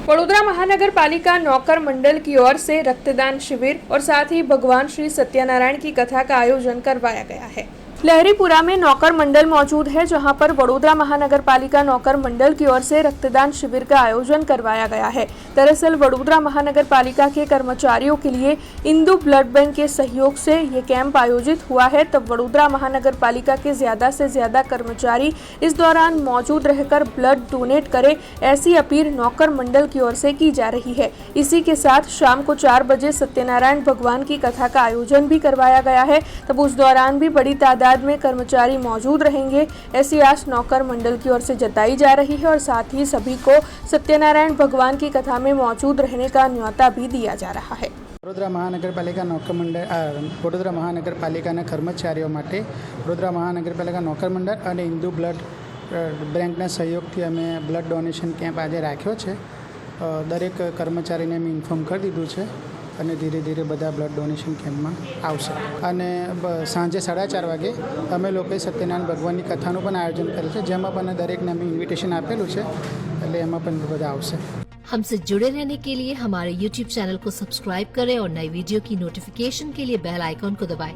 वडोदरा महानगर पालिका नौकर मंडल की ओर से रक्तदान शिविर और साथ ही भगवान श्री सत्यनारायण की कथा का आयोजन करवाया गया है। लहरीपुरा में नौकर मंडल मौजूद है, जहां पर वडोदरा महानगर पालिका नौकर मंडल की ओर से रक्तदान शिविर का आयोजन करवाया गया है। दरअसल वडोदरा महानगर पालिका के कर्मचारियों के लिए इंदु ब्लड बैंक के सहयोग से ये कैंप आयोजित हुआ है। तब वडोदरा महानगर पालिका के ज्यादा से ज्यादा कर्मचारी इस दौरान मौजूद रहकर ब्लड डोनेट करें, ऐसी अपील नौकर मंडल की ओर से की जा रही है। इसी के साथ शाम को 4 बजे सत्यनारायण भगवान की कथा का आयोजन भी करवाया गया है। तब उस दौरान भी बड़ी तादाद में कर्मचारी मौजूद रहेंगे, ऐसी आस नौकर मंडल की ओर से जताई जा रही है और साथ ही सभी को सत्यनारायण भगवान की कथा में मौजूद रहने का न्योता भी दिया जा रहा है। वडोदरा महानगरपालिका नौकर मंडल वडोदरा महानगरपालिकाના કર્મચારીઓ માટે વડોદરા મહાનગરપાલિકા નોકર મંડળ અને હિન્દુ બ્લડ બેંકના સહયોગથી અમે બ્લડ ડોનેશન કેમ્પ આજે રાખ્યો છે। દરેક કર્મચારીને અમે ઇન્ફોર્મ કરી દીધું છે અને ધીરે ધીરે બધા બ્લડ ડોનેશન કેમ્પમાં આવશે અને સાંજે 4:30 વાગે અમે લોકોએ સત્યનારાયણ ભગવાનની કથાનું પણ આયોજન કર્યું છે, જેમાં પણ દરેકને અમે ઇન્વિટેશન આપેલું છે, એટલે એમાં પણ બધા આવશે। हमसे जुड़े रहने के लिए हमारे YouTube चैनल को सब्सक्राइब करें और नई वीडियो की नोटिफिकेशन के लिए बेल आइकॉन को दबाएं।